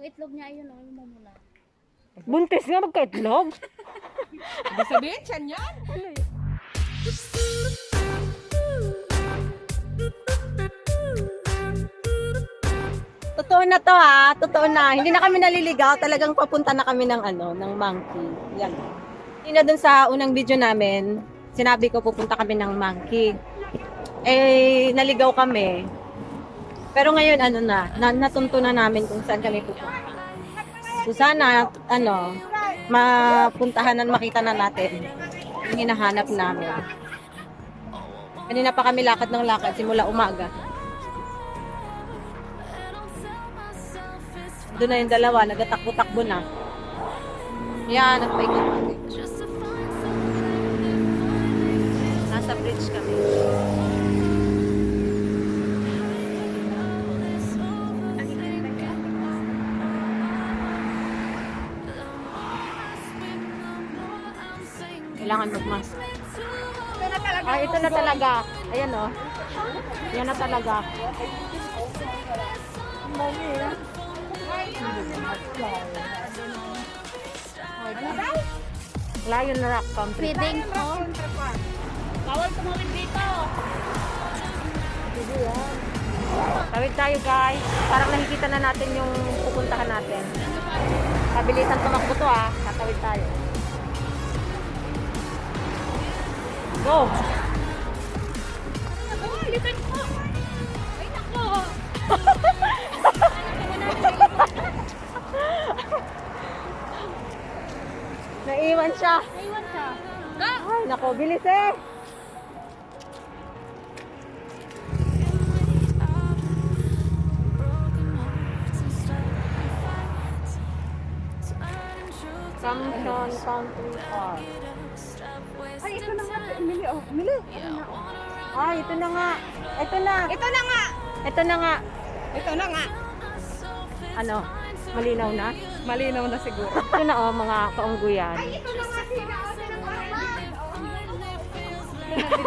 Yung itlog niya, ayun, yung mamula. Buntis nga, magka-itlog. Ibig sabihin, siyan yan. Totoo na to ha, totoo na. Hindi na kami naliligaw, talagang papunta na kami ng ng monkey. Yan. Hindi na dun sa unang video namin, sinabi ko pupunta kami ng monkey. Eh, naligaw kami. Pero ngayon, natunto na namin kung saan kami pupunta. So sana, mapuntahan na, makita na natin yung hinahanap namin. Kanina pa kami lakad ng lakad, simula umaga. Doon na yung dalawa, nagatakbo-takbo na. Yan, nagpaikot kami. Nasa bridge kami. Kailangan magmask. Ay, ito na talaga. Ayan o. Yan na talaga. Lion Rock Country. Feeding ko. Bawal tumawid dito. Tawid tayo guys. Parang nakikita na natin yung pupuntahan natin. Pabilisan tumakbo to ah. Tatawid tayo. Go! Oh, litan ko. Ay, nako. Naiwan siya. Naiwan ka. Ay, nako, bilis eh. Samson Country Park. Ay, ito na nga. Mili, oh. Mili. Ay, ito na nga. Ito na. Ito na nga. Ito na nga. Ito na nga. Ano? Malinaw na? Malinaw na siguro. Ito na oh, mga kaungguyan. Ito na nga.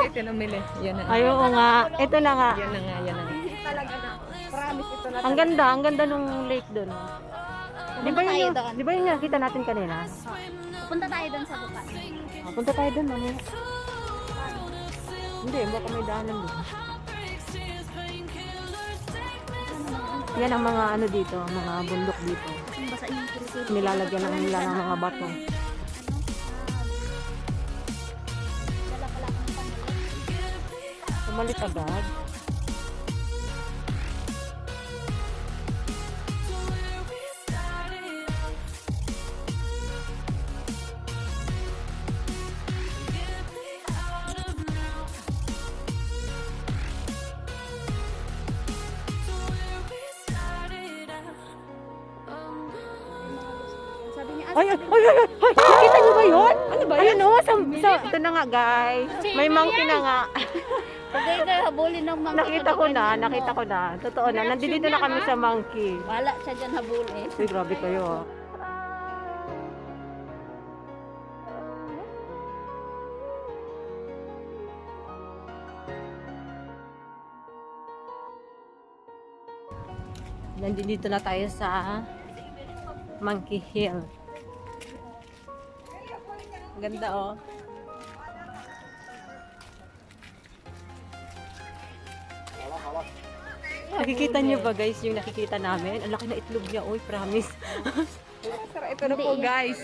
Ito na mili. Yan na. Ay, oo nga. Ito na nga. Yan na nga. Yan na nga. Talaga na. Promise ito na. Ang ganda nung lake doon. Di ba Punta yun tayo yung, doon. di ba yun yung nakita natin kanina? Punta tayo doon sa buka. Punta tayo doon, mamaya. Hindi, baka may daanan doon. Yan ang mga ano dito, mga bundok dito. Basa yung kirisip. Nilalagyan lang nila ng mga bato. Dala pala akong pangalaman. Pumalit agad. Sabi niya, Ay, ay, ay, ay, ay, nakita niyo ba yun? Ano ba yun? Ayun o, ito na nga guys. May monkey na nga. pagay kayo habulin ng mga Nakita ko na. Totoo na, nandito na kami sa monkey. Wala siya dyan habulin. Uy, grabe kayo ah. Nandito na tayo sa Monkey Hill. Ganda oh. Nakikita niyo ba guys yung nakikita namin? Ang laki na itlog niya. Uy, promise. Sir, ito na po guys.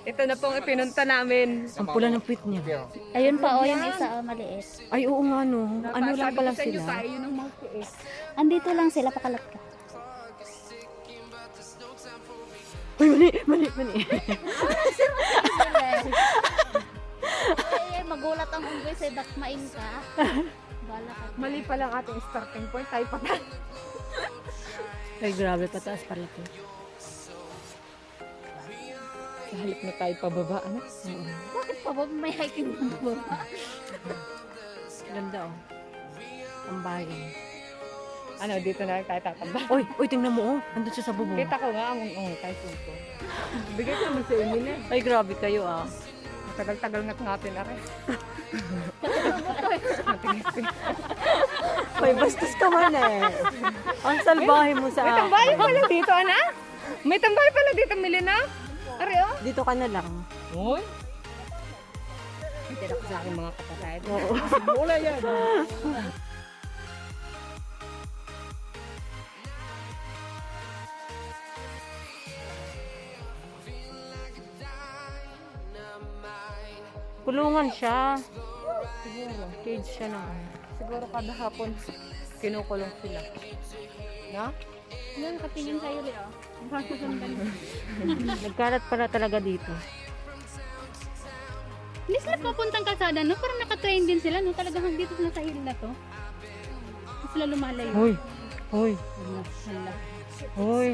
Ito na pong ipinunta namin. Ang pula ng puwit niya. Ayun pa, oh, yung isa, oh, maliit. Ay, oo nga no. Ano lang pala Sabi ko sa inyo, sila. tayo ng mga kiis. Andito lang sila, pakalat ka. Uy, mani. Ay, magulat ang unggoy sa dakmain ka. Bala ka. Mali pa lang ating starting point. Tayo pa tayo. Ay, grabe, pataas pala to. Sa halip na tayo pababa, ano? Bakit pa ba may hiking ng baba? Ganda oh. Ang bayan. Ano, dito na lang tayo tatamba. Uy, tingnan mo oh. Andun siya sa bubong. Kita ko nga ang tayo ko. Bigay ko naman sa inyo na. Ay, grabe kayo ah. Tagal-tagal nga't natin na rin. May bastos ka man eh. Ang salbahe mo sa May tambayan pala dito, ana? May tambay pala dito, Milena. Ari, oh. Dito ka na lang. Uy. Tira ko sa aking mga kapatid. Oo. Wala yan. Kulungan siya. Siguro. Cage siya na. Siguro kada hapon kinukulong sila. Na? Yan, katingin sa'yo, Leo. Bakit sundan? Nagkalat pala talaga dito. Hindi sila papuntang kalsada, no? Parang nakatrain din sila, no? Talagang dito sila sa hill na to. Hindi sila lumalayo. Hoy. Hoy. Hala. Hoy.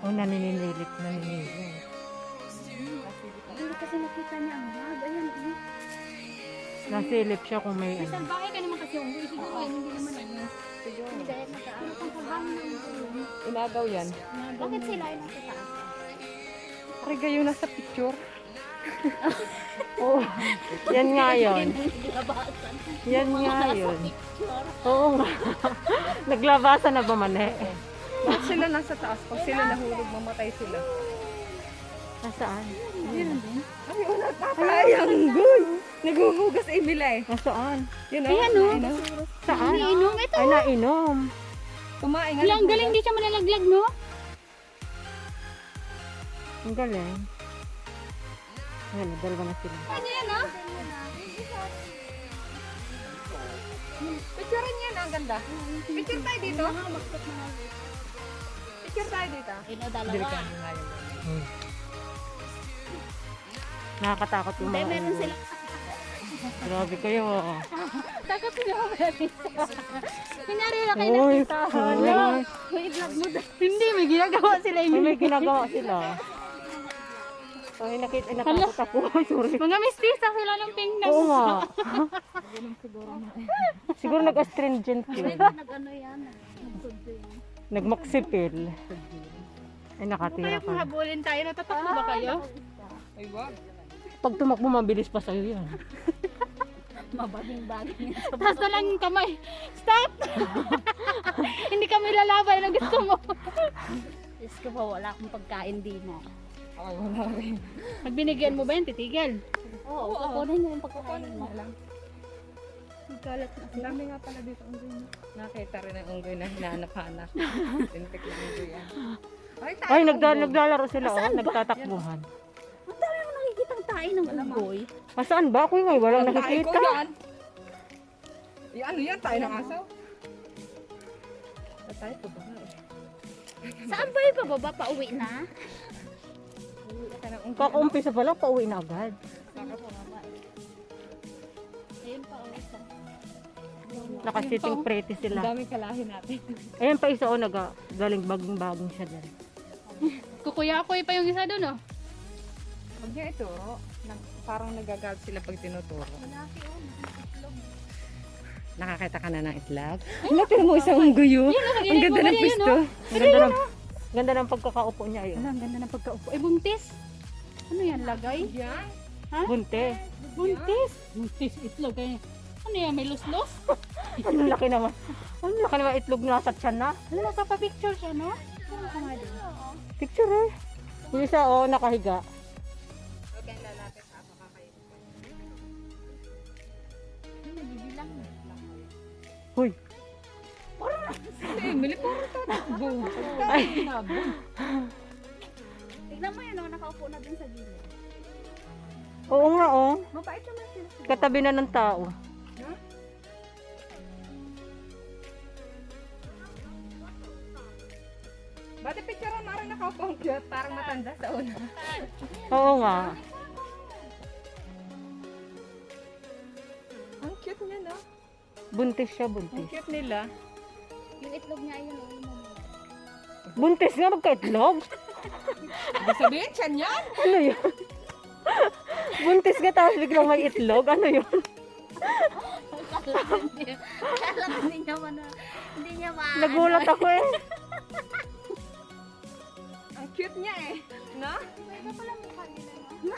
Oh, naninilit. Hindi kasi nakita niya ang bag. Ayan, eh. Nasilip siya kung may ano. Isang bahay ka naman kasi yung siguro yan, hindi naman ano. Siguro. Hindi dahil nag-ano pang kabahan ng ulo. Inagaw yan. Bakit sila ay nasa taas? Ari yung nasa picture. Oh, yan nga yun. Yan nga yun. Oo nga. Naglabasan na ba man eh? Bakit sila nasa taas? Pag sila nahulog, mamatay sila. Nasaan? Ay, wala tatayang good. Naghuhugas Emila eh. Nasaan? Yun, Ayan, oh. Saan? Iniinom ito. Ay, nainom. Kumain nga. Wala, ang galing, di siya malalaglag, no? Ang galing. Ayan, dalawa na sila. Ano yan, ah? Picturean yan, ang ganda. Picture tayo dito. Picture tayo dito. Ino, dalawa. Nakakatakot yung Hindi, mga meron ulo. sila. Grabe kayo. Takot sila ko meron. Kunyari na kayo Uy, nakita. uy. Hala. May vlog mo daw. Hindi, may ginagawa sila. Ay, may ginagawa sila. Ay, natakot ako. Sorry. Mga mistisa sila ng pink na. Oo nga. Siguro nag-astringent yun. Nag-ano yan. Nagsundo yan. Nagmaksipil. Ay, nakatira Kaya kung pa. habulin tayo, natatakbo ba kayo? Ay, wag. Pag tumakbo, mabilis pa sa'yo yan. Mabaging-baging. Taas na lang yung kamay. Stop! Hindi kami lalaban na gusto mo. Diyos ko po, wala akong pagkain din mo. Ay, wala rin. Pag binigyan mo ba yan, titigil? Oo, kukunin niyo yung pagkain mo. Magkalat na. Ang dami nga pala dito unggoy. Nakita rin ang unggoy na hinahanap-hanap. Tintik na unggoy yan. Ay, naglalaro sila. Oh, nagtatakbuhan. Ang dami mo nakikitang tayo ng unggoy. Saan ba? Ako yung walang Tayo ko nakikita. yan. Ano yan? Tayo ng aso? Tayo po ba? Saan ba yung pababa? Pauwi na? Kakaumpisa pa lang, pauwi na agad. Ayun pa, uwi sa. Nakasiting pretty Ang sila. daming kalahin natin. Ayan pa isa, oh, galing baging-baging siya dyan. Kukuya-kuya pa yung isa doon, oh. Huwag niya ituro. Parang nagagal sila pag tinuturo. Nakakita ka na ng itlog? Ano, tira mo isang unggoy yun? Ang ganda ng pisto. Ganda ng pagkakaupo niya yun. Ang ganda ng pagkaupo. Ay, buntis. Ano yan, lagay? Yan. Bunte. Buntis. Buntis, itlog. Ay, ano yan, may luslos? Ang laki naman. Ang laki naman itlog nasa tiyan na. Ano, nagpapapicture siya, no? Picture eh. Yung isa, oh, nakahiga. Okay, lalapit sa ako kakain. Nabibilang. Huy. Emily, parang tatakbo. Ay. Tignan mo yun, oh, nakaupo na dun sa gilid. Oo nga, oh. Mabait naman sila. Katabi na ng tao. Bati picture na rin nakaupo ang cute. Parang matanda sa una. Oo nga. Ang cute niya, no? Buntis siya, Ang buntis. cute nila. Yung itlog niya, ayun, oh, yun, oh. Buntis nga, magka-itlog. Ibig sabihin, tiyan yan. Ano yun? Buntis ka tapos biglang may itlog? Ano yun? Kala hindi niya hindi niya Nagulat ako eh. Ang cute niya eh. No? Iba pala mukha nila, no?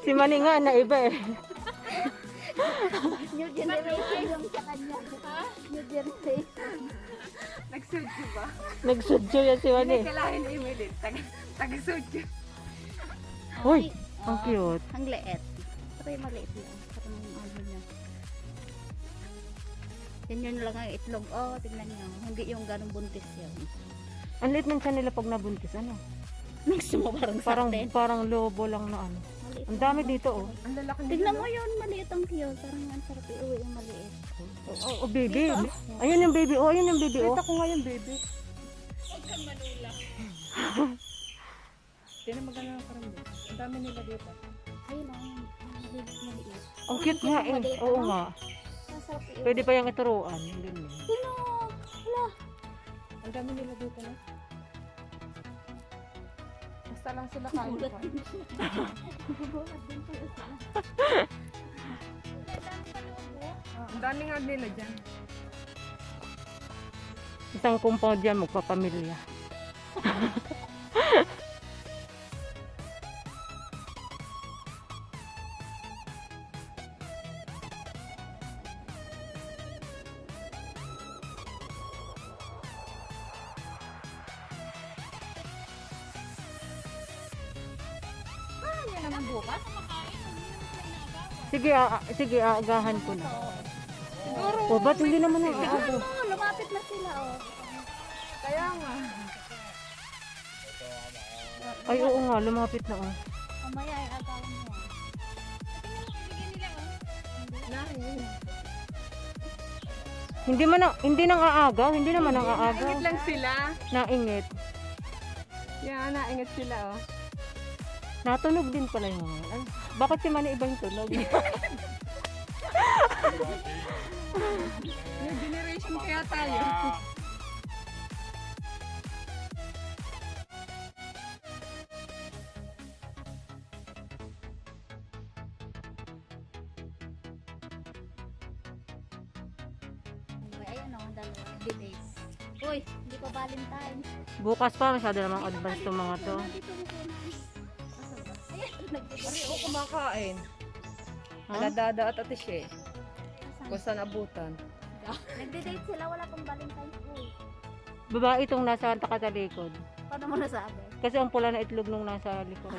Si Manny nga na iba eh. New generation yung sa kanya. New generation. Nagsudyo ba? Nagsudyo yan si Manny. Kailangan i-medit. Tagisudyo. Uy, ang cute. Ang liit. Pero yung maliit lang. Parang yung ano niya. Yun lang ang itlog. Oh, tingnan niyo. Hindi yung ganong buntis yun. Ang liit ng tiyan nila pag nabuntis. Ano? Gusto mo parang Parang lobo lang na ano. Maliit Ang lang. dami dito oh. Ang lalaki nila. Tignan mo yun, maliit ang cute. Parang ang sarap iuwi yung maliit. Oh, baby. Ayun yung baby. Oh, ayun yung baby. Oh. Kita ko nga yung baby. Hindi na maganda ng karambit. Ang dami nila dito. Ayun o, maliit. Ang cute nga eh. Oo nga. Masarap iuwi. Pwede pa yung ituruan. Ganyan. Ang dami nila dito na. Basta lang sila kain pa. Ang dami nga nila dyan. Isang compound yan, magpapamilya. Yan naman bukas. Sige, aagahan ko na. Siguro. O, ba't hindi naman ang aaga? Oh, lumapit na sila oh. Kaya nga. Ay, oo nga, lumapit na oh. Mamaya ay agawan mo. Hindi nang aaga, hindi naman ang aaga. Naingit lang sila. Naingit. Yan, naingit sila oh. Natunog din pala yung mga. Ay, bakit si Manny ibang tunog? New generation kaya tayo. Ayun oh, dalawa. Delays. Uy, hindi pa Valentine. Bukas pa, masyado namang advance itong mga to. Dito mo po na. Ayan, Pari o kumakain. Ha? Aladada at atisye. Kung saan abutan. Nagde-date sila, wala pang Valentine. Uy, Babae itong nasa likod. paano mo nasabi? Kasi ang pula na itlog nung nasa likod.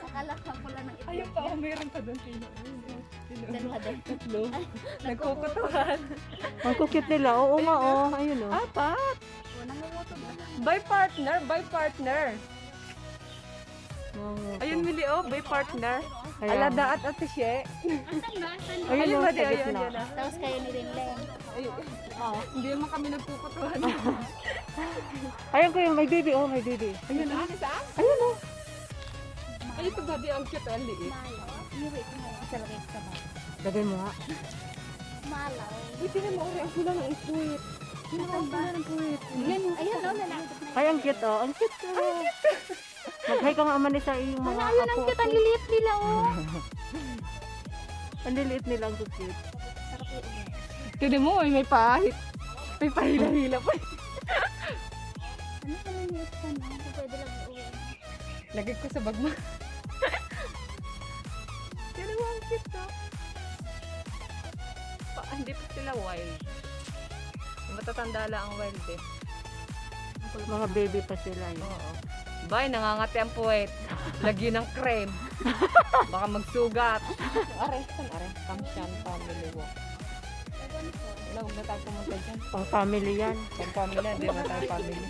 Akala ko pula ng itlog. Ayun pa, meron pa doon sino. Dalawa din. Tatlo. Nagkukutuhan. Ang cute nila. Oo nga oh. Ayun oh. Apat. Oh, nangunguto ba? By partner, by partner. Oo. Ayun, Mili, oh, by partner. Kaya- Alada at atisye. Ayun oh, ba, sa ayun, gitna. ayun, Tapos kayo ni Rinleng. ayun. Hindi naman kami nagkukutuhan. Ayun ko yung may baby. Oh, may baby. Ayun, saan? Ayun oh. Ay, ito ba, di ang cute, ang liit. Malaw. Iuwi ko ngayon sa lagay sa bag. Lagay mo nga. Malaw. Uy, tingnan mo, ang pula ng sweet. Ang pula ng sweet. Yan, ayun oh, lalapit na. Ay, ang cute oh. Ang cute oh. Mag-hi ka nga aman sa iyong mga Ayun, ang cute, ang liliit nila oh. Ang liliit nila, ang cute. Sarap iuwi. Tingnan mo, may pahit. May pahila-hila pa. Ano ka liliit ka na? Hindi pwede lang iuwi. Lagay ko sa bag mo. Tingnan mo, ang cute to. Hindi pa sila wild. Matatanda lang ang wild eh. Mga baby pa sila eh. Oo. Bay, nangangati ang puwet. Lagyan ng cream. Baka magsugat. Are, saan are? Kamsyan family walk. Wala, huwag na tayo pumunta dyan. Pang family yan. Pang family, hindi na tayo family.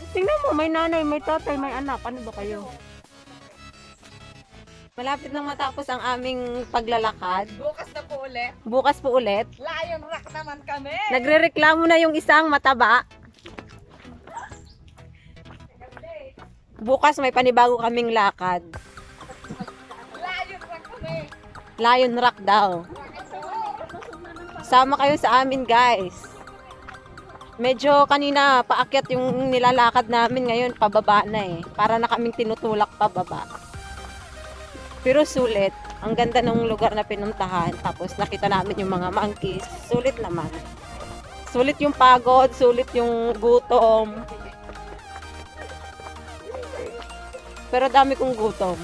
Tingnan mo, may nanay, may tatay, may anak. Ano ba kayo? Malapit nang matapos ang aming paglalakad. Bukas na po ulit. Bukas po ulit. Lion rock naman kami. Nagrereklamo na yung isang mataba. Bukas may panibago kaming lakad. Lion rock kami. Lion Rock daw. Sama kayo sa amin, guys. Medyo kanina paakyat yung nilalakad namin, ngayon pababa na eh. Para na kaming tinutulak pababa. Pero sulit. Ang ganda ng lugar na pinuntahan. Tapos nakita namin yung mga monkeys. Sulit naman. Sulit yung pagod, sulit yung gutom. Pero dami kong gutom.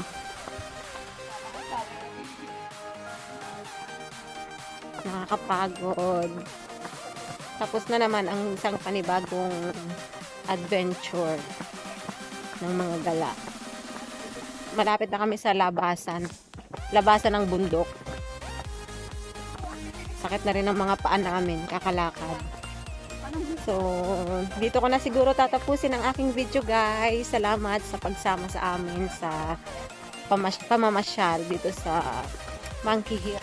nakakapagod. Tapos na naman ang isang panibagong adventure ng mga gala. Malapit na kami sa labasan ng bundok. Sakit na rin ang mga paa namin kakalakad. So, dito ko na siguro tatapusin ang aking video, guys. Salamat sa pagsama sa amin sa pamamasyal dito sa Monkey Hill.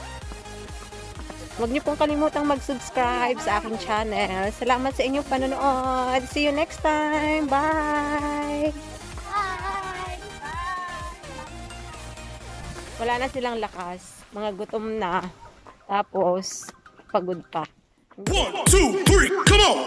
Huwag niyo pong kalimutang mag-subscribe sa aking channel. Salamat sa inyong panonood. See you next time. Bye! Wala na silang lakas. Mga gutom na. Tapos, pagod pa. 1, 2, 3, come on!